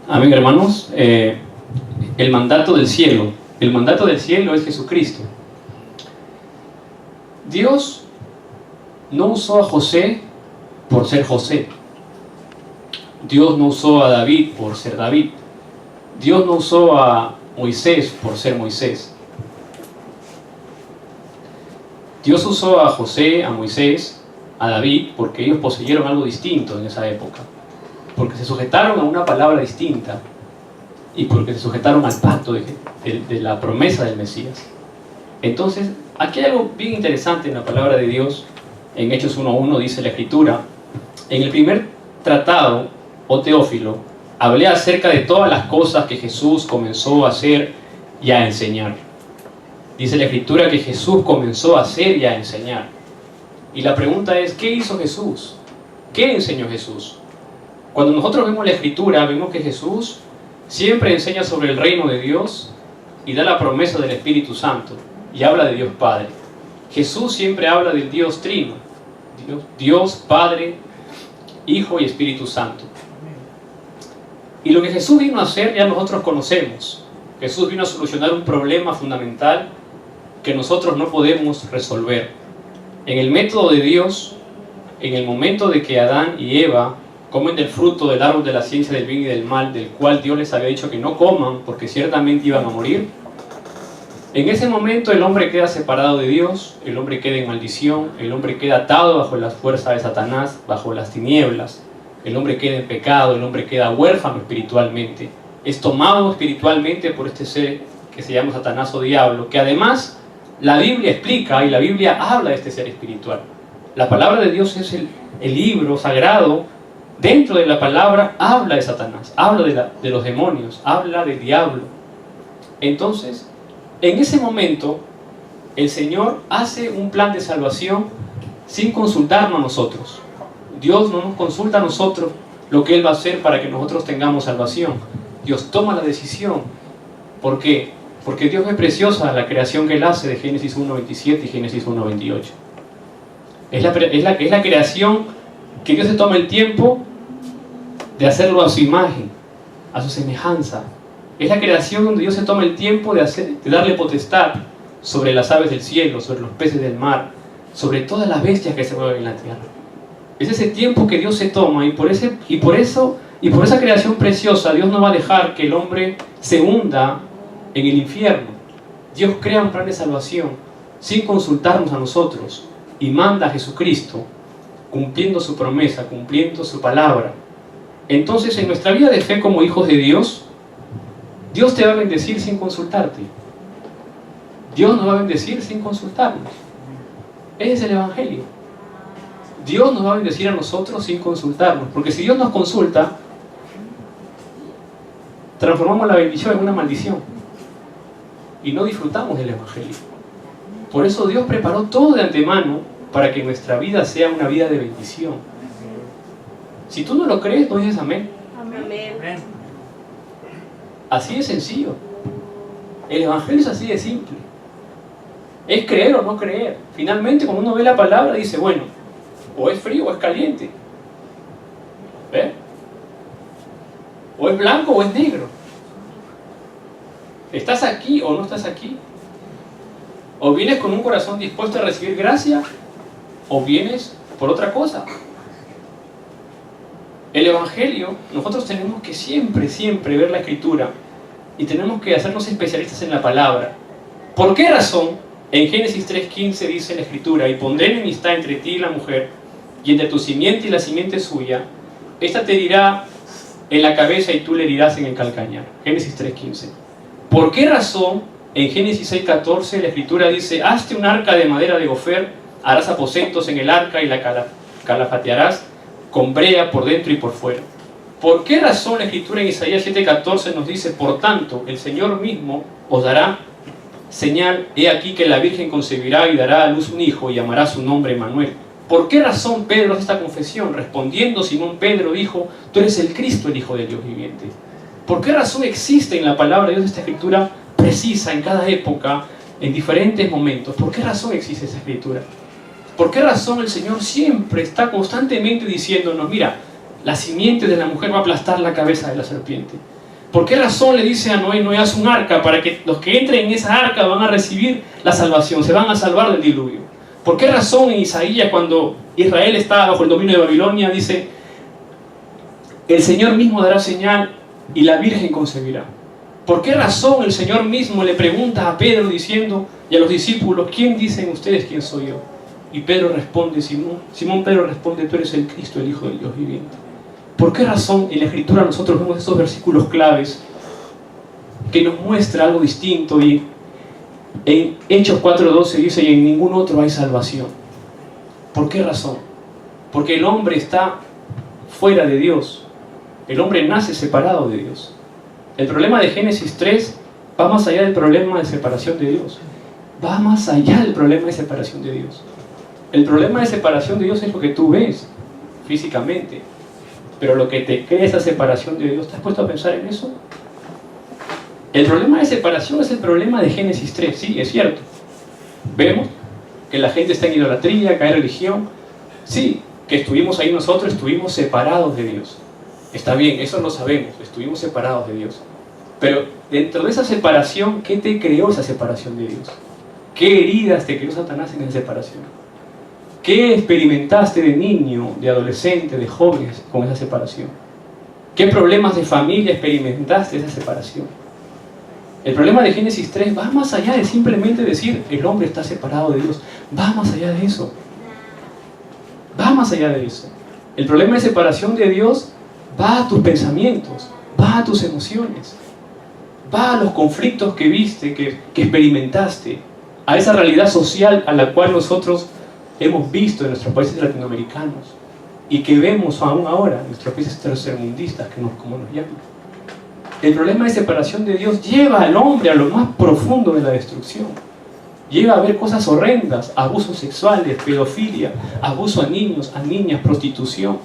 Amén, hermanos. El mandato del cielo. El mandato del cielo es Jesucristo. Dios no usó a José por ser José. Dios no usó a David por ser David. Dios no usó a Moisés por ser Moisés. Dios usó a José, a Moisés, a David, porque ellos poseyeron algo distinto en esa época. Porque se sujetaron a una palabra distinta y porque se sujetaron al pacto de la promesa del Mesías. Entonces, aquí hay algo bien interesante en la palabra de Dios. En Hechos 1:1 dice la Escritura: en el primer tratado, oh Teófilo, hablé acerca de todas las cosas que Jesús comenzó a hacer y a enseñar. Dice la Escritura que Jesús comenzó a hacer y a enseñar. Y la pregunta es, ¿qué hizo Jesús? ¿Qué enseñó Jesús? Cuando nosotros vemos la Escritura, vemos que Jesús siempre enseña sobre el reino de Dios y da la promesa del Espíritu Santo y habla de Dios Padre. Jesús siempre habla del Dios Trino, Dios Padre, Hijo y Espíritu Santo. Y lo que Jesús vino a hacer ya nosotros conocemos. Jesús vino a solucionar un problema fundamental que nosotros no podemos resolver. En el método de Dios, en el momento de que Adán y Eva comen del fruto del árbol de la ciencia del bien y del mal, del cual Dios les había dicho que no coman porque ciertamente iban a morir, en ese momento el hombre queda separado de Dios, el hombre queda en maldición, el hombre queda atado bajo las fuerzas de Satanás, bajo las tinieblas, el hombre queda en pecado, el hombre queda huérfano espiritualmente, es tomado espiritualmente por este ser que se llama Satanás o diablo, que además la Biblia explica y la Biblia habla de este ser espiritual. La palabra de Dios es el libro sagrado. Dentro de la palabra habla de Satanás, habla de los demonios, habla del diablo. Entonces, en ese momento, el Señor hace un plan de salvación sin consultarnos a nosotros. Dios no nos consulta a nosotros lo que Él va a hacer para que nosotros tengamos salvación. Dios toma la decisión. ¿Por qué? Porque Dios es preciosa la creación que Él hace de Génesis 1:27 y Génesis 1:28. Es la creación que Dios se toma el tiempo de hacerlo a su imagen, a su semejanza. Es la creación donde Dios se toma el tiempo de darle potestad sobre las aves del cielo, sobre los peces del mar, sobre todas las bestias que se mueven en la tierra. Es ese tiempo que Dios se toma y por esa creación preciosa Dios no va a dejar que el hombre se hunda en el infierno. Dios crea un plan de salvación sin consultarnos a nosotros y manda a Jesucristo cumpliendo su promesa, cumpliendo su palabra. Entonces, en nuestra vida de fe como hijos de Dios, Dios te va a bendecir sin consultarte. Dios nos va a bendecir sin consultarnos. Ese es el Evangelio. Dios nos va a bendecir a nosotros sin consultarnos. Porque si Dios nos consulta, transformamos la bendición en una maldición. Y no disfrutamos del Evangelio. Por eso Dios preparó todo de antemano para que nuestra vida sea una vida de bendición. Si tú no lo crees, no dices amén. Amén. Así de sencillo. El Evangelio es así de simple. Es creer o no creer. Finalmente, cuando uno ve la palabra, dice, bueno, o es frío o es caliente. ¿Ve? O es blanco o es negro. ¿Estás aquí o no estás aquí? O vienes con un corazón dispuesto a recibir gracia, o vienes por otra cosa. El Evangelio, nosotros tenemos que siempre ver la Escritura y tenemos que hacernos especialistas en la palabra. ¿Por qué razón? En Génesis 3:15 dice la Escritura: y pondré enemistad entre ti y la mujer, y entre tu simiente y la simiente suya. Esta te herirá en la cabeza y tú le herirás en el calcañar. Génesis 3:15. ¿Por qué razón? En Génesis 6:14 la Escritura dice: hazte un arca de madera de gofer, harás aposentos en el arca y la calafatearás con brea por dentro y por fuera. ¿Por qué razón la Escritura en Isaías 7:14 nos dice: por tanto, el Señor mismo os dará señal, he aquí que la Virgen concebirá y dará a luz un hijo y llamará su nombre Emmanuel? ¿Por qué razón Pedro hace esta confesión? Respondiendo Simón Pedro dijo: tú eres el Cristo, el Hijo de Dios viviente. ¿Por qué razón existe en la palabra de Dios esta Escritura precisa en cada época, en diferentes momentos? ¿Por qué razón existe esa Escritura? ¿Por qué razón el Señor siempre está constantemente diciéndonos: mira, la simiente de la mujer va a aplastar la cabeza de la serpiente? ¿Por qué razón le dice a Noé, Noé, haz un arca para que los que entren en esa arca van a recibir la salvación, se van a salvar del diluvio? ¿Por qué razón en Isaías, cuando Israel está bajo el dominio de Babilonia, dice, el Señor mismo dará señal y la Virgen concebirá? ¿Por qué razón el Señor mismo le pregunta a Pedro diciendo, y a los discípulos, ¿quién dicen ustedes quién soy yo? Y Pedro responde, Simón Pedro responde, tú eres el Cristo, el Hijo del Dios viviente. ¿Por qué razón en la Escritura nosotros vemos estos versículos claves que nos muestra algo distinto? Y en Hechos 4:12 dice, y en ningún otro hay salvación. ¿Por qué razón? Porque el hombre está fuera de Dios. El hombre nace separado de Dios. El problema de Génesis 3 va más allá del problema de separación de Dios. Va más allá del problema de separación de Dios. El problema de separación de Dios es lo que tú ves físicamente. Pero lo que te crea esa separación de Dios, ¿te has puesto a pensar en eso? El problema de separación es el problema de Génesis 3, sí, es cierto. Vemos que la gente está en idolatría, que hay religión. Sí, que estuvimos ahí nosotros, estuvimos separados de Dios. Está bien, eso lo sabemos, estuvimos separados de Dios. Pero dentro de esa separación, ¿qué te creó esa separación de Dios? ¿Qué heridas te creó Satanás en esa separación? ¿Qué experimentaste de niño, de adolescente, de jóvenes con esa separación? ¿Qué problemas de familia experimentaste esa separación? El problema de Génesis 3 va más allá de simplemente decir el hombre está separado de Dios. Va más allá de eso. Va más allá de eso. El problema de separación de Dios va a tus pensamientos, va a tus emociones, va a los conflictos que viste, que experimentaste, a esa realidad social a la cual nosotros hemos visto en nuestros países latinoamericanos y que vemos aún ahora en nuestros países tercermundistas, como nos llaman. El problema de separación de Dios lleva al hombre a lo más profundo de la destrucción. Lleva a ver cosas horrendas, abusos sexuales, pedofilia, abuso a niños, a niñas, prostitución.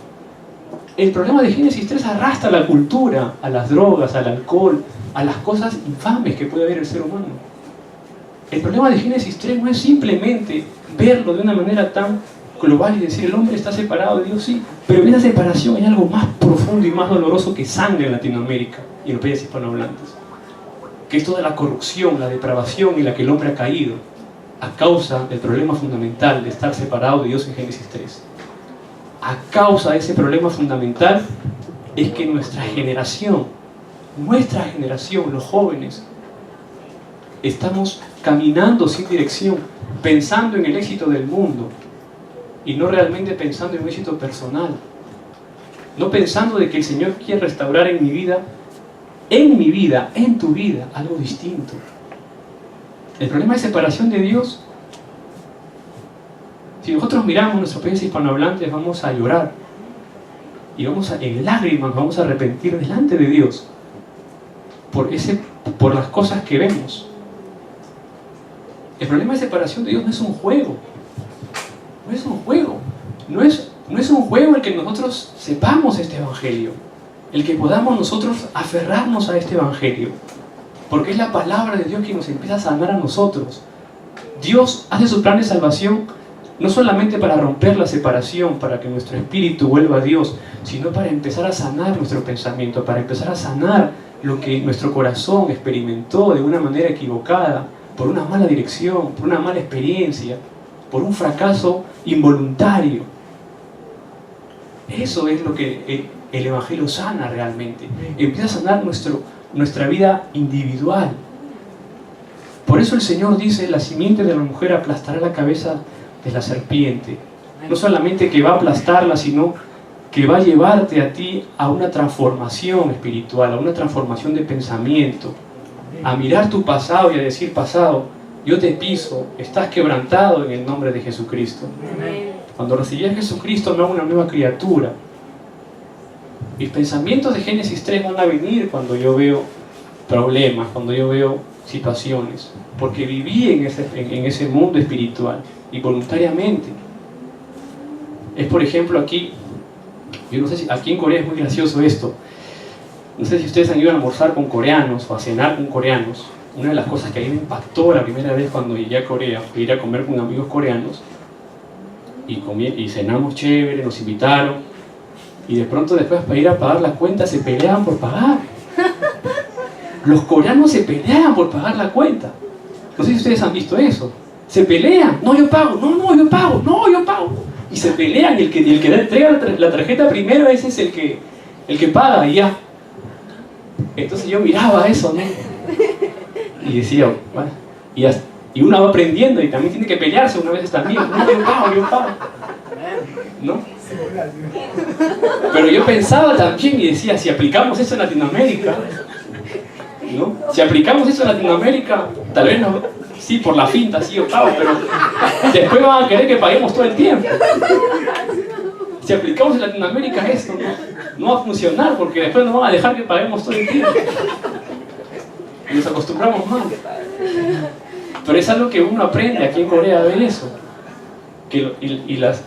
El problema de Génesis 3 arrastra a la cultura, a las drogas, al alcohol, a las cosas infames que puede ver el ser humano. El problema de Génesis 3 no es simplemente verlo de una manera tan global y decir el hombre está separado de Dios, sí, pero en esa separación hay algo más profundo y más doloroso que sangre en Latinoamérica y en los países hispanohablantes, que es toda la corrupción, la depravación en la que el hombre ha caído a causa del problema fundamental de estar separado de Dios en Génesis 3. A causa de ese problema fundamental es que nuestra generación, los jóvenes, estamos caminando sin dirección, pensando en el éxito del mundo y no realmente pensando en un éxito personal, no pensando de que el Señor quiere restaurar en mi vida, en tu vida, algo distinto. El problema de separación de Dios, si nosotros miramos nuestros países hispanohablantes, vamos a llorar y en lágrimas vamos a arrepentir delante de Dios por las cosas que vemos. El problema de separación de Dios no es un juego. No es un juego. No es un juego el que nosotros sepamos este evangelio. El que podamos nosotros aferrarnos a este evangelio. Porque es la palabra de Dios que nos empieza a sanar a nosotros. Dios hace su plan de salvación no solamente para romper la separación, para que nuestro espíritu vuelva a Dios, sino para empezar a sanar nuestro pensamiento, para empezar a sanar lo que nuestro corazón experimentó de una manera equivocada, por una mala dirección, por una mala experiencia, por un fracaso involuntario. Eso es lo que el Evangelio sana realmente. Empieza a sanar nuestra vida individual. Por eso el Señor dice, la simiente de la mujer aplastará la cabeza de la serpiente. No solamente que va a aplastarla, sino que va a llevarte a ti a una transformación espiritual, a una transformación de pensamiento, a mirar tu pasado y a decir, pasado, yo te piso, estás quebrantado en el nombre de Jesucristo. Cuando recibí a Jesucristo me hago una nueva criatura. Mis pensamientos de Génesis 3 van a venir cuando yo veo problemas, cuando yo veo situaciones, porque viví en ese mundo espiritual y voluntariamente. Es, por ejemplo, aquí, yo no sé si aquí en Corea es muy gracioso esto. No sé si ustedes han ido a almorzar con coreanos o a cenar con coreanos. Una de las cosas que a mí me impactó la primera vez cuando llegué a Corea fue ir a comer con amigos coreanos y cenamos chévere, nos invitaron y de pronto después para ir a pagar la cuenta se peleaban por pagar. Los coreanos se pelean por pagar la cuenta. No sé si ustedes han visto eso. Se pelean. No, yo pago. No, yo pago. No, yo pago. Y se pelean. Y el que entrega la tarjeta primero, ese es el que paga y ya. Entonces yo miraba eso, ¿no? Y decía, bueno, y uno va aprendiendo y también tiene que pelearse una vez también. No, yo pago. ¿No? Pero yo pensaba también y decía, si aplicamos eso en Latinoamérica, ¿no? Si aplicamos eso en Latinoamérica, tal vez no, sí, por la finta, sí, yo pago, pero después van a querer que paguemos todo el tiempo. Si aplicamos en Latinoamérica esto, no va a funcionar, porque después nos van a dejar que paguemos todo el tiempo. Y nos acostumbramos mal. Pero es algo que uno aprende aquí en Corea a ver eso.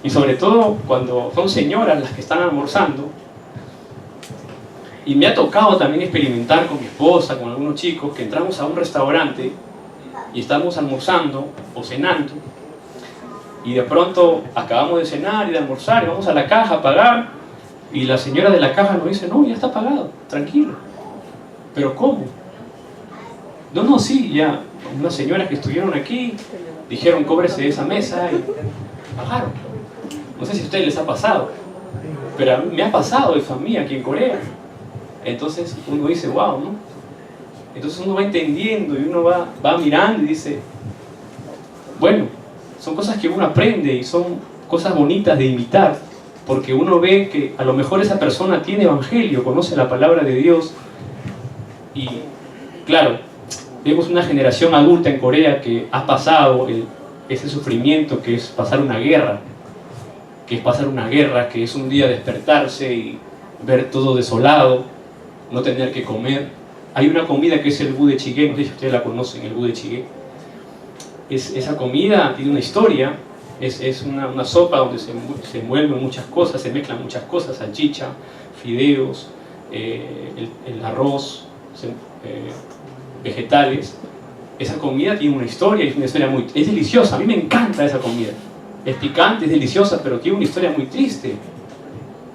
Y sobre todo cuando son señoras las que están almorzando. Y me ha tocado también experimentar con mi esposa, con algunos chicos, que entramos a un restaurante y estamos almorzando o cenando. Y de pronto acabamos de cenar y de almorzar y vamos a la caja a pagar. Y la señora de la caja nos dice, no, ya está pagado, tranquilo. ¿Pero cómo? No, sí, ya. Unas señoras que estuvieron aquí dijeron, cóbrese de esa mesa y pagaron. No sé si a ustedes les ha pasado, pero a mí me ha pasado de familia aquí en Corea. Entonces uno dice, wow, ¿no? Entonces uno va entendiendo y uno va mirando y dice, bueno, son cosas que uno aprende y son cosas bonitas de imitar, porque uno ve que a lo mejor esa persona tiene evangelio, conoce la palabra de Dios. Y claro, vemos una generación adulta en Corea que ha pasado ese sufrimiento que es pasar una guerra, que es un día despertarse y ver todo desolado, no tener que comer. Hay una comida que es el budae-jjigae, no sé si ustedes la conocen, el budae-jjigae. Esa comida tiene una historia, es una sopa donde se envuelven muchas cosas, se mezclan muchas cosas, salchicha, fideos, el arroz, vegetales. Esa comida tiene una historia, es deliciosa, a mí me encanta esa comida. Es picante, es deliciosa, pero tiene una historia muy triste.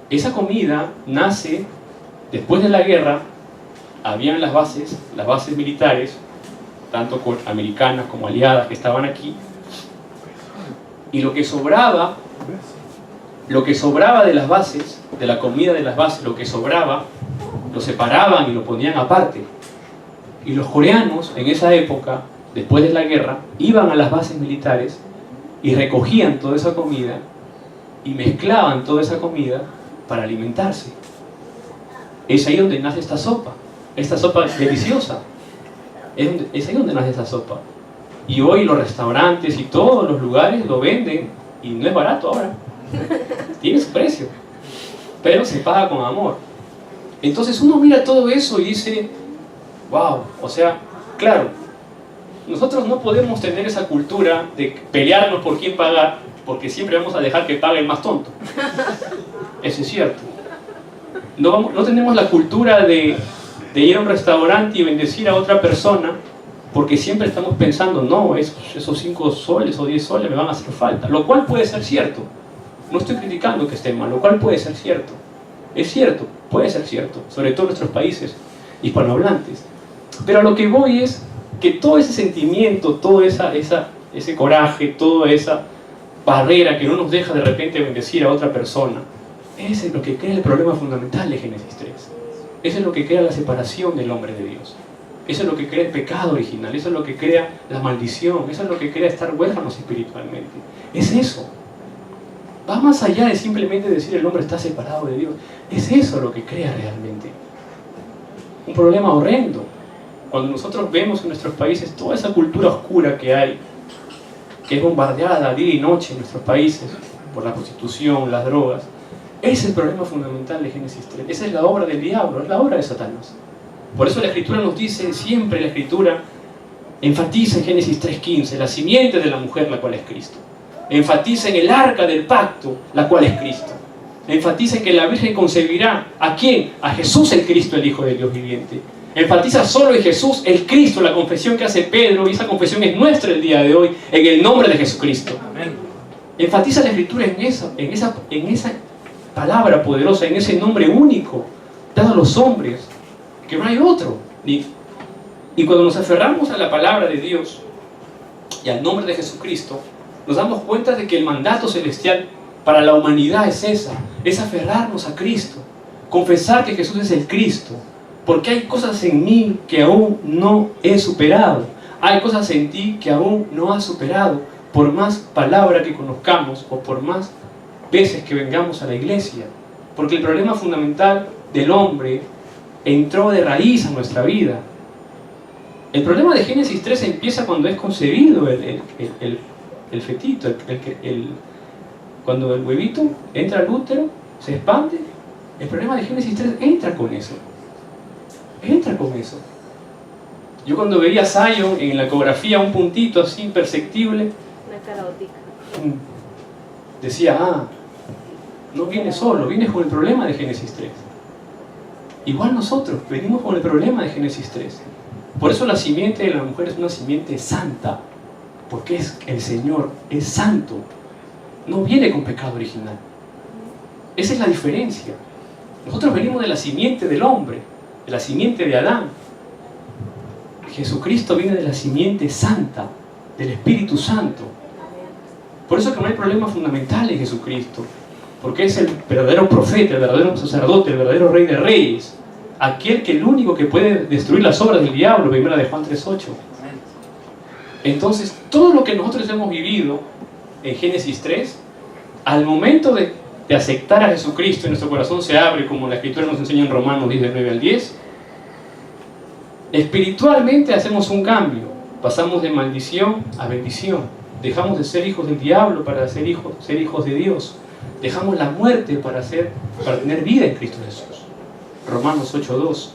Esa comida nace después de la guerra. Habían las bases militares, tanto americanas como aliadas, que estaban aquí, y lo que sobraba de las bases, de la comida de las bases, lo que sobraba, lo separaban y lo ponían aparte. Y los coreanos en esa época, después de la guerra, iban a las bases militares y recogían toda esa comida y mezclaban toda esa comida para alimentarse. Es ahí donde nace esta sopa deliciosa. Es ahí donde nace esa sopa. Y hoy los restaurantes y todos los lugares lo venden y no es barato ahora. Tiene su precio, pero se paga con amor. Entonces uno mira todo eso y dice, wow, o sea, claro, nosotros no podemos tener esa cultura de pelearnos por quién pagar, porque siempre vamos a dejar que pague el más tonto. Eso es cierto. No tenemos la cultura de ir a un restaurante y bendecir a otra persona, porque siempre estamos pensando, no, esos 5 soles o 10 soles me van a hacer falta, lo cual puede ser cierto. No estoy criticando que esté mal, lo cual puede ser cierto. Es cierto, puede ser cierto, sobre todo en nuestros países hispanohablantes. Pero a lo que voy es que todo ese sentimiento, todo ese coraje, toda esa barrera que no nos deja de repente bendecir a otra persona, ese es lo que crea el problema fundamental de Génesis 3. Eso es lo que crea la separación del hombre de Dios. Eso es lo que crea el pecado original. Eso es lo que crea la maldición. Eso es lo que crea estar huérfanos espiritualmente. Es eso. Va más allá de simplemente decir el hombre está separado de Dios. Es eso lo que crea realmente. Un problema horrendo. Cuando nosotros vemos en nuestros países toda esa cultura oscura que hay, que es bombardeada día y noche en nuestros países por la prostitución, las drogas, ese es el problema fundamental de Génesis 3. Esa es la obra del diablo, es la obra de Satanás. Por eso la Escritura nos dice, siempre la Escritura enfatiza en Génesis 3:15, la simiente de la mujer, la cual es Cristo. Enfatiza en el arca del pacto, la cual es Cristo. Enfatiza en que la Virgen concebirá, ¿a quién? A Jesús el Cristo, el Hijo del Dios viviente. Enfatiza solo en Jesús, el Cristo, la confesión que hace Pedro, y esa confesión es nuestra el día de hoy, en el nombre de Jesucristo. Amén. Enfatiza la Escritura en esa palabra poderosa, en ese nombre único, dado a los hombres, que no hay otro, Y cuando nos aferramos a la palabra de Dios y al nombre de Jesucristo, nos damos cuenta de que el mandato celestial para la humanidad es aferrarnos a Cristo, confesar que Jesús es el Cristo, porque hay cosas en mí que aún no he superado, hay cosas en ti que aún no has superado, por más palabra que conozcamos o por más veces que vengamos a la iglesia, porque el problema fundamental del hombre entró de raíz a nuestra vida. El problema de Génesis 3 empieza cuando es concebido el fetito, cuando el huevito entra al útero, se expande. El problema de Génesis 3 entra con eso. Yo cuando veía a Zion en la ecografía, un puntito así imperceptible, una carótica, decía, no viene solo, viene con el problema de Génesis 3. Igual nosotros venimos con el problema de Génesis 3. Por eso la simiente de la mujer es una simiente santa, porque el Señor es santo, no viene con pecado original. Esa es la diferencia. Nosotros venimos de la simiente del hombre, de la simiente de Adán. Jesucristo viene de la simiente santa, del Espíritu Santo. Por eso que no hay problema fundamental en Jesucristo, porque es el verdadero profeta, el verdadero sacerdote, el verdadero rey de reyes, aquel que el único que puede destruir las obras del diablo, primera de Juan 3:8. Entonces, todo lo que nosotros hemos vivido en Génesis 3, al momento de aceptar a Jesucristo y nuestro corazón se abre, como la Escritura nos enseña en Romanos 10, del 9 al 10, espiritualmente hacemos un cambio, pasamos de maldición a bendición, dejamos de ser hijos del diablo para ser hijos de Dios, dejamos la muerte para tener vida en Cristo Jesús. Romanos 8:2,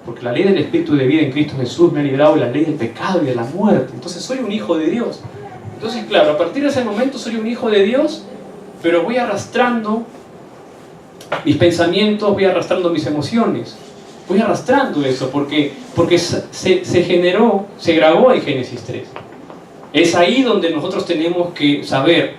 porque la ley del Espíritu de vida en Cristo Jesús me ha librado de la ley del pecado y de la muerte. Entonces soy un hijo de Dios. Entonces, claro, a partir de ese momento soy un hijo de Dios, pero voy arrastrando mis pensamientos, voy arrastrando mis emociones, voy arrastrando eso, porque se generó, se grabó en Génesis 3. Es ahí donde nosotros tenemos que saber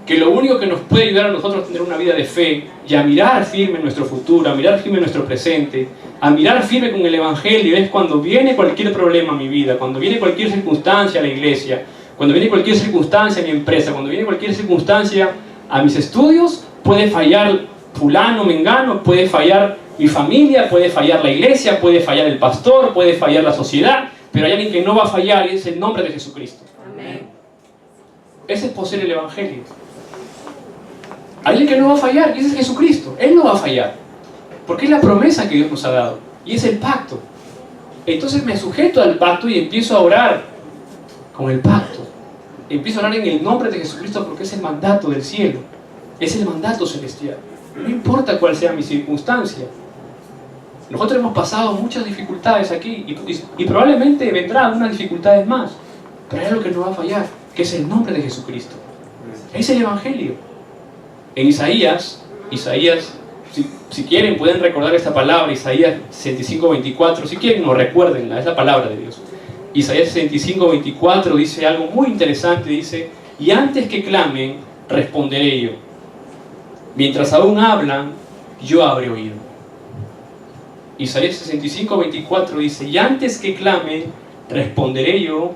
que lo único que nos puede ayudar a nosotros a tener una vida de fe y a mirar firme nuestro futuro, a mirar firme nuestro presente, a mirar firme con el Evangelio, es cuando viene cualquier problema a mi vida, cuando viene cualquier circunstancia a la iglesia, cuando viene cualquier circunstancia a mi empresa, cuando viene cualquier circunstancia a mis estudios, puede fallar fulano, mengano, puede fallar mi familia, puede fallar la iglesia, puede fallar el pastor, puede fallar la sociedad, pero hay alguien que no va a fallar y es el nombre de Jesucristo. amén. Ese es poseer el Evangelio. Hay alguien que no va a fallar y ese es Jesucristo. Él no va a fallar, porque es la promesa que Dios nos ha dado y es el pacto. Entonces me sujeto al pacto y empiezo a orar con el pacto. Empiezo a orar en el nombre de Jesucristo porque es el mandato del cielo, es el mandato celestial. No importa cuál sea mi circunstancia. Nosotros hemos pasado muchas dificultades aquí y probablemente vendrán unas dificultades más, pero hay algo que no va a fallar, que es el nombre de Jesucristo. Es el Evangelio. En Isaías, si quieren pueden recordar esta palabra, Isaías 65:24, si quieren no recuérdenla, es la palabra de Dios. Isaías 65:24 dice algo muy interesante, dice, y antes que clamen, responderé yo. Mientras aún hablan, yo habré oído. Isaías 65:24 dice, y antes que clamen, responderé yo,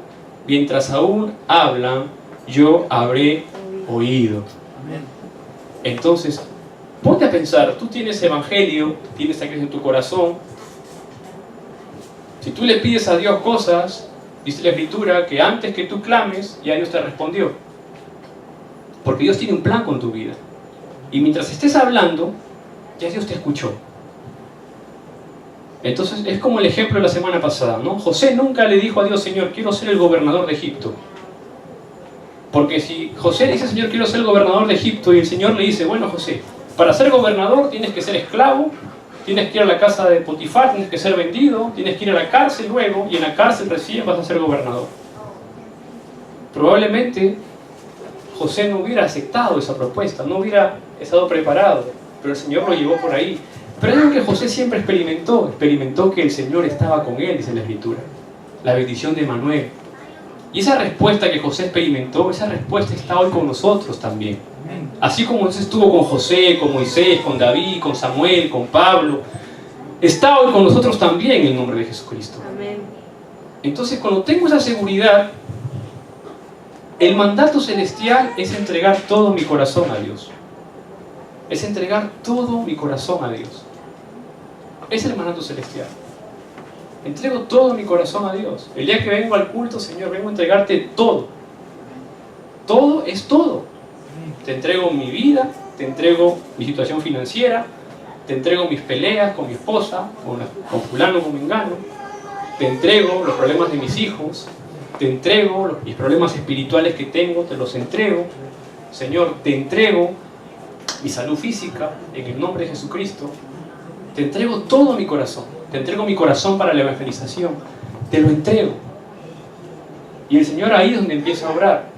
mientras aún hablan, yo habré oído. Entonces, ponte a pensar, tú tienes Evangelio, tienes a Cristo en tu corazón. Si tú le pides a Dios cosas, dice la Escritura, que antes que tú clames, ya Dios te respondió. Porque Dios tiene un plan con tu vida. Y mientras estés hablando, ya Dios te escuchó. Entonces, es como el ejemplo de la semana pasada, ¿no? José nunca le dijo a Dios, Señor, quiero ser el gobernador de Egipto. Porque si José dice, Señor, quiero ser el gobernador de Egipto, y el Señor le dice, bueno, José, para ser gobernador tienes que ser esclavo, tienes que ir a la casa de Potifar, tienes que ser vendido, tienes que ir a la cárcel luego, y en la cárcel recién vas a ser gobernador. Probablemente José no hubiera aceptado esa propuesta, no hubiera estado preparado, pero el Señor lo llevó por ahí. Pero es algo que José siempre experimentó que el Señor estaba con él, dice la Escritura, la bendición de Emmanuel. Y esa respuesta que José experimentó, esa respuesta está hoy con nosotros también. Así como Dios estuvo con José, con Moisés, con David, con Samuel, con Pablo, está hoy con nosotros también en el nombre de Jesucristo. Amén. Entonces, cuando tengo esa seguridad, el mandato celestial es entregar todo mi corazón a Dios. Es entregar todo mi corazón a Dios. Es el mandato celestial. Entrego todo mi corazón a Dios. El día que vengo al culto, Señor, vengo a entregarte todo. Todo es todo. Te entrego mi vida, te entrego mi situación financiera, te entrego mis peleas con mi esposa, con fulano, con mengano. Te entrego los problemas de mis hijos, te entrego mis problemas espirituales que tengo, te los entrego. Señor, te entrego mi salud física en el nombre de Jesucristo. Te entrego todo mi corazón. Te entrego mi corazón para la evangelización. Te lo entrego. Y el Señor ahí es donde empieza a obrar.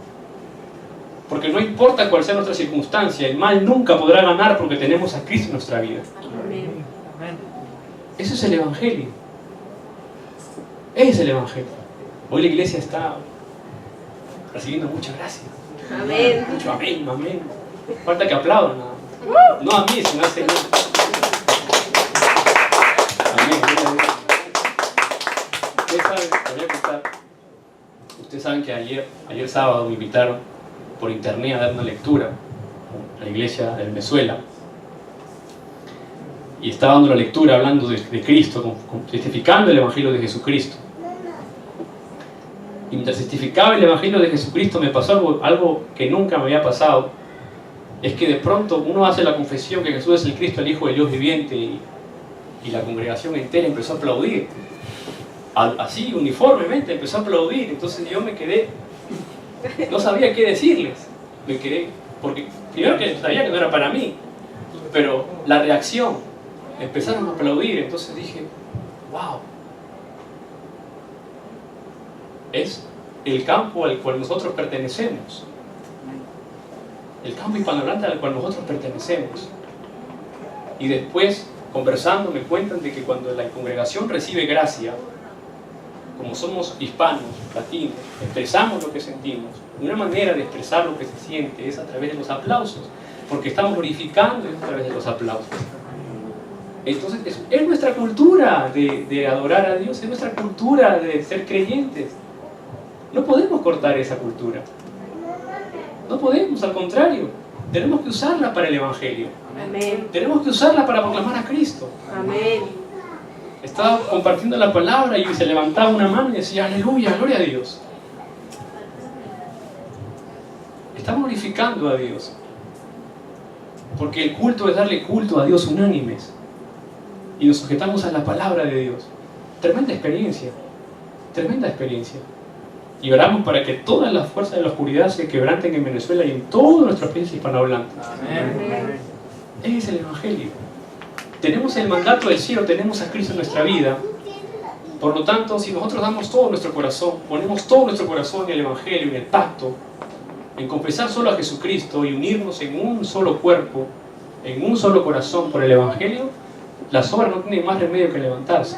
Porque no importa cuál sea nuestra circunstancia, el mal nunca podrá ganar porque tenemos a Cristo en nuestra vida. Amén. Eso es el Evangelio. Ese es el Evangelio. Hoy la iglesia está recibiendo mucha gracia. Amén. Mucho amén, amén. Falta que aplaudan. No a mí, sino al Señor. Amén. Ustedes saben, te voy a contar. Ustedes saben que ayer sábado me invitaron por internet a dar una lectura a la iglesia de Venezuela. Y estaba dando la lectura hablando de Cristo, testificando el Evangelio de Jesucristo. Y mientras testificaba el Evangelio de Jesucristo me pasó algo que nunca me había pasado. Es que de pronto uno hace la confesión que Jesús es el Cristo, el Hijo del Dios viviente, y la congregación entera empezó a aplaudir. Así, uniformemente, empezó a aplaudir. Entonces yo me quedé, no sabía qué decirles. Me quedé, porque primero que sabía que no era para mí, pero la reacción, empezaron a aplaudir. Entonces dije, wow. Es el campo al cual nosotros pertenecemos. El campo hispanohablante al cual nosotros pertenecemos. Y después, conversando, me cuentan de que cuando la congregación recibe gracia, como somos hispanos, latinos, expresamos lo que sentimos. Una manera de expresar lo que se siente es a través de los aplausos, porque estamos glorificando a través de los aplausos. Entonces, es nuestra cultura de adorar a Dios, es nuestra cultura de ser creyentes. No podemos cortar esa cultura. No podemos, al contrario. Tenemos que usarla para el Evangelio. Amén. Tenemos que usarla para proclamar a Cristo. Amén. Estaba compartiendo la palabra y se levantaba una mano y decía, aleluya, gloria a Dios. Estamos glorificando a Dios. Porque el culto es darle culto a Dios unánimes. Y nos sujetamos a la palabra de Dios. Tremenda experiencia. Tremenda experiencia. Y oramos para que todas las fuerzas de la oscuridad se quebranten en Venezuela y en todos nuestros países hispanohablantes. Amén. Ese es el Evangelio. Tenemos el mandato del cielo, tenemos a Cristo en nuestra vida. Por lo tanto, si nosotros damos todo nuestro corazón, ponemos todo nuestro corazón en el Evangelio, en el pacto, en confesar solo a Jesucristo y unirnos en un solo cuerpo, en un solo corazón por el Evangelio, las obras no tienen más remedio que levantarse.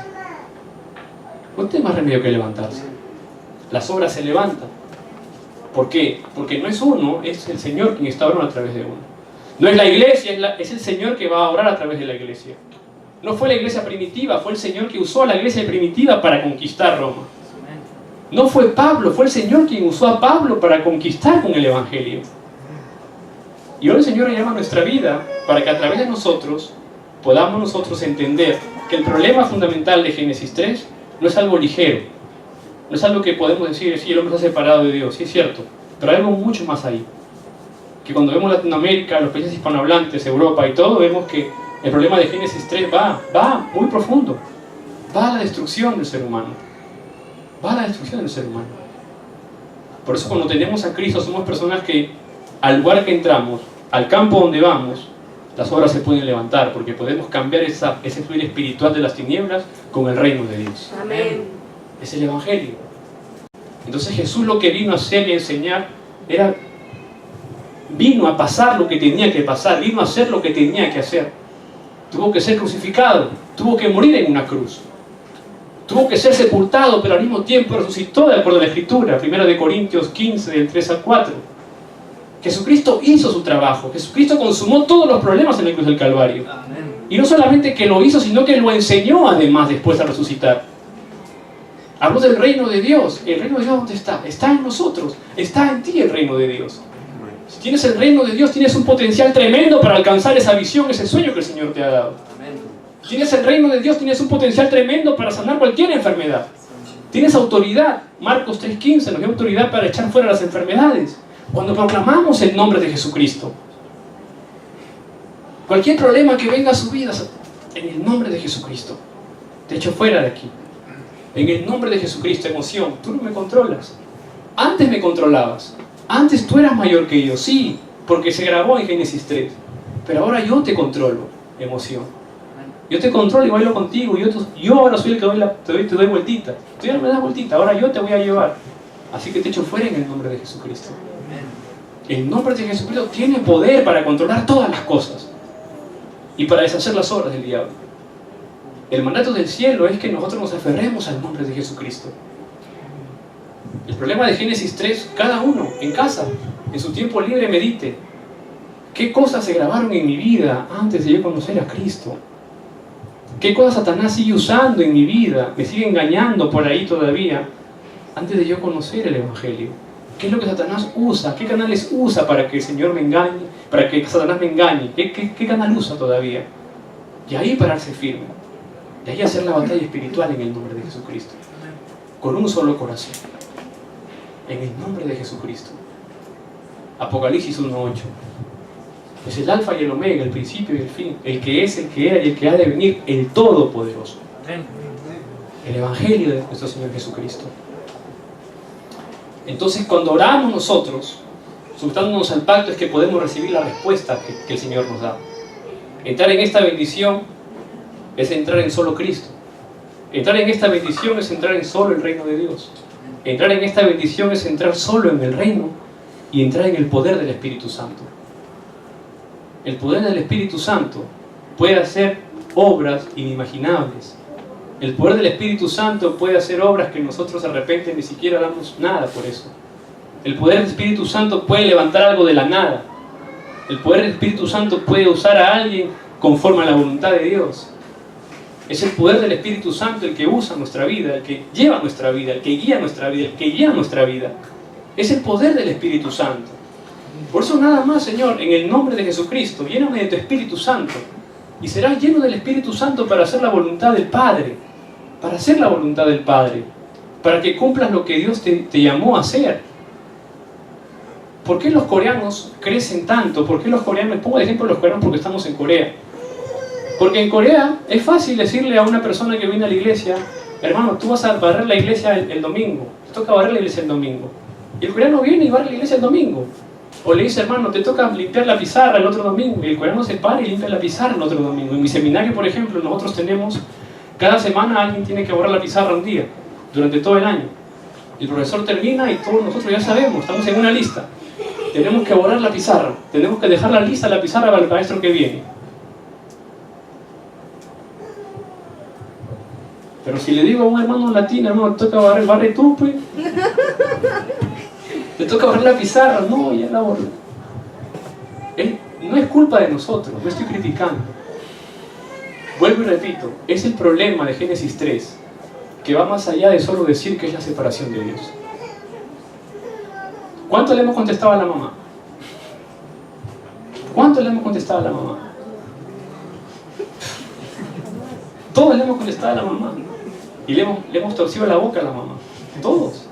No tienen más remedio que levantarse. Las obras se levantan. ¿Por qué? Porque no es uno, es el Señor quien está obrando a través de uno. No es la iglesia, es el Señor que va a obrar a través de la iglesia. No fue la iglesia primitiva, fue el Señor que usó a la iglesia primitiva para conquistar Roma. No fue Pablo, fue el Señor quien usó a Pablo para conquistar con el Evangelio. Y ahora el Señor llama a nuestra vida para que a través de nosotros podamos nosotros entender que el problema fundamental de Génesis 3 no es algo ligero. No es algo que podemos decir, sí, el hombre se ha separado de Dios, sí es cierto, pero hay algo mucho más ahí. Que cuando vemos Latinoamérica, los países hispanohablantes, Europa y todo, vemos que el problema de Génesis 3 va muy profundo. Va a la destrucción del ser humano. Va a la destrucción del ser humano. Por eso cuando tenemos a Cristo somos personas que al lugar que entramos, al campo donde vamos, las obras se pueden levantar, porque podemos cambiar ese fluir espiritual de las tinieblas con el reino de Dios. Amén. Es el Evangelio. Entonces Jesús lo que vino a hacer y a enseñar vino a pasar lo que tenía que pasar, vino a hacer lo que tenía que hacer. Tuvo que ser crucificado, tuvo que morir en una cruz, tuvo que ser sepultado, pero al mismo tiempo resucitó de acuerdo a la Escritura, 1 Corintios 15, del 3 al 4. Jesucristo hizo su trabajo, Jesucristo consumó todos los problemas en la cruz del Calvario. Y no solamente que lo hizo, sino que lo enseñó además después al resucitar. Habló del reino de Dios. ¿El reino de Dios dónde está? Está en nosotros. Está en ti el reino de Dios. Si tienes el reino de Dios, tienes un potencial tremendo para alcanzar esa visión, ese sueño que el Señor te ha dado. Tienes el reino de Dios, tienes un potencial tremendo para sanar cualquier enfermedad. Tienes autoridad. Marcos 3:15 nos dio autoridad para echar fuera las enfermedades. Cuando proclamamos el nombre de Jesucristo. Cualquier problema que venga a su vida, en el nombre de Jesucristo, te echo fuera de aquí. En el nombre de Jesucristo, emoción, tú no me controlas. Antes me controlabas. Antes tú eras mayor que yo, sí, porque se grabó en Génesis 3. Pero ahora yo te controlo, emoción. Yo te controlo y bailo contigo. Yo ahora soy el que te doy vueltita. Tú ya no me das vueltita, ahora yo te voy a llevar. Así que te echo fuera en el nombre de Jesucristo. El nombre de Jesucristo tiene poder para controlar todas las cosas y para deshacer las obras del diablo. El mandato del cielo es que nosotros nos aferremos al nombre de Jesucristo. El problema de Génesis 3, cada uno en casa, en su tiempo libre, medite. ¿Qué cosas se grabaron en mi vida antes de yo conocer a Cristo? ¿Qué cosas Satanás sigue usando en mi vida? Me sigue engañando por ahí todavía antes de yo conocer el Evangelio. ¿Qué es lo que Satanás usa? ¿Qué canales usa para que el Señor me engañe? Para que Satanás me engañe. ¿Qué canal usa todavía? Y ahí pararse firme. Y ahí hacer la batalla espiritual en el nombre de Jesucristo. Con un solo corazón. En el nombre de Jesucristo. Apocalipsis 1:8. Es el alfa y el omega, el principio y el fin. El que es, el que era y el que ha de venir, el Todopoderoso. El Evangelio de nuestro Señor Jesucristo. Entonces, cuando oramos nosotros, sujetándonos al pacto, es que podemos recibir la respuesta que el Señor nos da. Entrar en esta bendición es entrar en solo Cristo. Entrar en esta bendición es entrar en solo el reino de Dios. Entrar en esta bendición es entrar solo en el reino y entrar en el poder del Espíritu Santo. El poder del Espíritu Santo puede hacer obras inimaginables. El poder del Espíritu Santo puede hacer obras que nosotros de repente ni siquiera damos nada por eso. El poder del Espíritu Santo puede levantar algo de la nada. El poder del Espíritu Santo puede usar a alguien conforme a la voluntad de Dios. Es el poder del Espíritu Santo el que usa nuestra vida, el que lleva nuestra vida, el que guía nuestra vida, el que guía nuestra vida. Es el poder del Espíritu Santo. Por eso nada más, Señor, en el nombre de Jesucristo, lléname de tu Espíritu Santo. Y serás lleno del Espíritu Santo para hacer la voluntad del Padre. Para hacer la voluntad del Padre. Para que cumplas lo que Dios te llamó a hacer. ¿Por qué los coreanos crecen tanto? ¿Por qué los coreanos? Pongo de ejemplo los coreanos porque estamos en Corea. Porque en Corea es fácil decirle a una persona que viene a la iglesia: hermano, tú vas a barrer la iglesia el domingo. Te toca barrer la iglesia el domingo. Y el coreano viene y barre la iglesia el domingo. O le dice: hermano, te toca limpiar la pizarra el otro domingo. Y el coreano se para y limpia la pizarra el otro domingo. En mi seminario, por ejemplo, nosotros tenemos, cada semana alguien tiene que borrar la pizarra un día, durante todo el año. El profesor termina y todos nosotros ya sabemos, estamos en una lista. Tenemos que borrar la pizarra, tenemos que dejarla lista la pizarra para el maestro que viene. Pero si le digo a un hermano latino: hermano, te toca barrer tú, pues. Te toca barrer la pizarra. No, ya la borré. No es culpa de nosotros, no estoy criticando. Vuelvo y repito, es el problema de Génesis 3, que va más allá de solo decir que es la separación de Dios. ¿Cuánto le hemos contestado a la mamá? ¿Cuánto le hemos contestado a la mamá? Todos le hemos contestado a la mamá. Y le hemos torcido la boca a la mamá. Todos.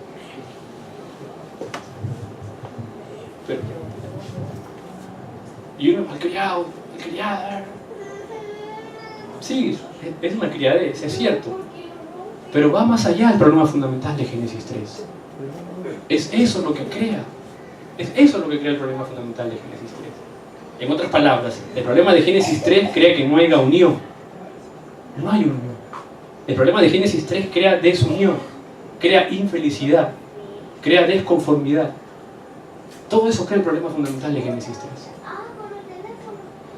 Pero, y uno: malcriado, malcriada. Sí, es malcriadez, es cierto. Pero va más allá del problema fundamental de Génesis 3. Es eso lo que crea. Es eso lo que crea el problema fundamental de Génesis 3. En otras palabras, el problema de Génesis 3 crea que no haya unión. No hay unión. El problema de Génesis 3 crea desunión, crea infelicidad, crea desconformidad. Todo eso crea el problema fundamental de Génesis 3.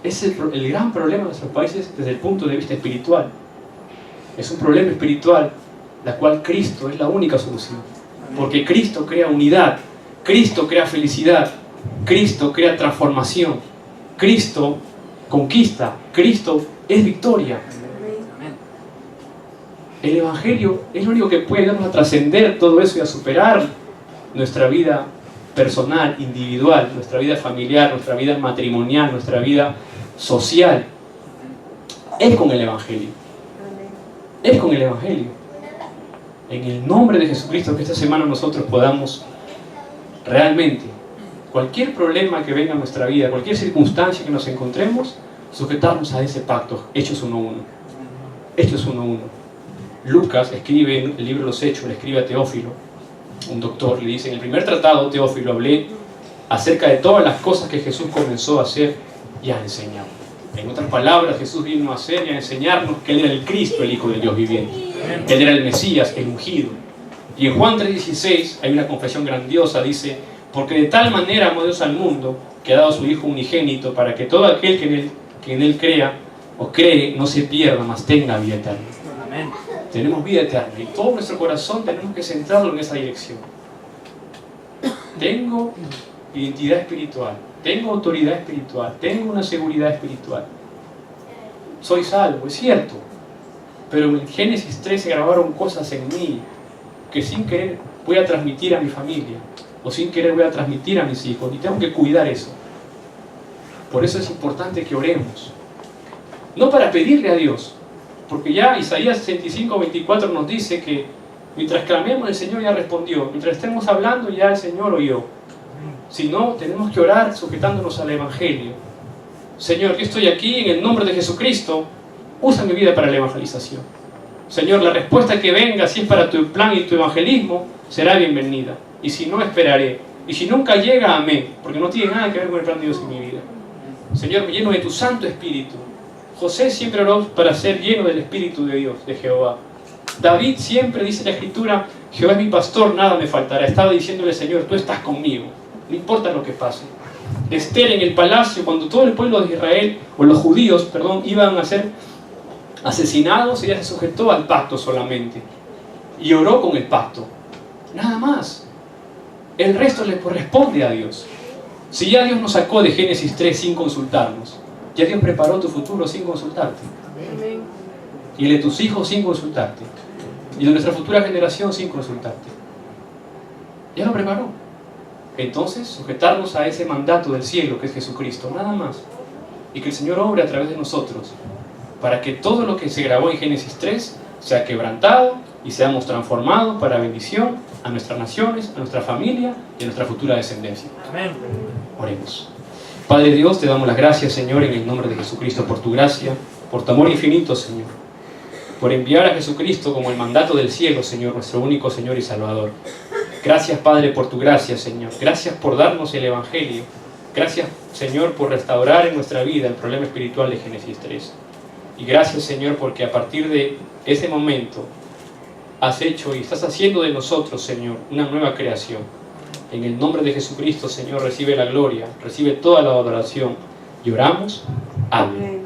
Es el gran problema de nuestros países desde el punto de vista espiritual. Es un problema espiritual, la cual Cristo es la única solución. Porque Cristo crea unidad, Cristo crea felicidad, Cristo crea transformación, Cristo conquista, Cristo es victoria. El Evangelio es lo único que puede ayudarnos a trascender todo eso y a superar nuestra vida personal, individual, nuestra vida familiar, nuestra vida matrimonial, nuestra vida social. Es con el Evangelio. Es con el Evangelio. En el nombre de Jesucristo, que esta semana nosotros podamos realmente, cualquier problema que venga a nuestra vida, cualquier circunstancia que nos encontremos, sujetarnos a ese pacto. Hechos 1:1. Hechos 1:1. Lucas escribe en el libro de los Hechos, le escribe a Teófilo, un doctor, le dice: en el primer tratado, Teófilo, hablé acerca de todas las cosas que Jesús comenzó a hacer y a enseñar. En otras palabras, Jesús vino a hacer y a enseñarnos que Él era el Cristo, el Hijo del Dios viviente. Que Él era el Mesías, el ungido. Y en Juan 3:16 hay una confesión grandiosa, dice: porque de tal manera amó Dios al mundo, que ha dado a su Hijo unigénito, para que todo aquel que en Él crea o cree no se pierda, mas tenga vida eterna. Amén. Tenemos vida eterna y todo nuestro corazón tenemos que centrarlo en esa dirección. Tengo identidad espiritual, tengo autoridad espiritual, tengo una seguridad espiritual. Soy salvo, es cierto, pero en Génesis 3 se grabaron cosas en mí que sin querer voy a transmitir a mi familia, o sin querer voy a transmitir a mis hijos, y tengo que cuidar eso. Por eso es importante que oremos, no para pedirle a Dios, porque ya Isaías 65:24 nos dice que mientras clamemos el Señor ya respondió, mientras estemos hablando ya el Señor oyó. Sino tenemos que orar sujetándonos al Evangelio. Señor, yo estoy aquí en el nombre de Jesucristo, usa mi vida para la evangelización. Señor, la respuesta que venga, si es para tu plan y tu evangelismo, será bienvenida. Y si no, esperaré. Y si nunca llega, amén, porque no tiene nada que ver con el plan de Dios en mi vida. Señor, me lleno de tu Santo Espíritu. José siempre oró para ser lleno del Espíritu de Dios, de Jehová. David siempre dice en la Escritura: Jehová es mi pastor, nada me faltará. Estaba diciéndole: Señor, tú estás conmigo, no importa lo que pase. Esther en el palacio, cuando todo el pueblo de Israel, o los judíos, perdón, iban a ser asesinados, ella se sujetó al pacto solamente y oró con el pacto, nada más. El resto le corresponde a Dios. Si ya Dios nos sacó de Génesis 3 sin consultarnos, ya Dios preparó tu futuro sin consultarte. Amén. Y el de tus hijos sin consultarte, y de nuestra futura generación sin consultarte. Ya lo preparó. Entonces, sujetarnos a ese mandato del cielo que es Jesucristo, nada más. Y que el Señor obre a través de nosotros, para que todo lo que se grabó en Génesis 3 sea quebrantado y seamos transformados para bendición a nuestras naciones, a nuestra familia y a nuestra futura descendencia. Amén. Oremos. Padre Dios, te damos las gracias, Señor, en el nombre de Jesucristo, por tu gracia, por tu amor infinito, Señor, por enviar a Jesucristo como el mandato del cielo, Señor, nuestro único Señor y Salvador. Gracias, Padre, por tu gracia, Señor. Gracias por darnos el Evangelio. Gracias, Señor, por restaurar en nuestra vida el problema espiritual de Génesis 3. Y gracias, Señor, porque a partir de ese momento has hecho y estás haciendo de nosotros, Señor, una nueva creación. En el nombre de Jesucristo, Señor, recibe la gloria, recibe toda la adoración. Y oramos. Amén.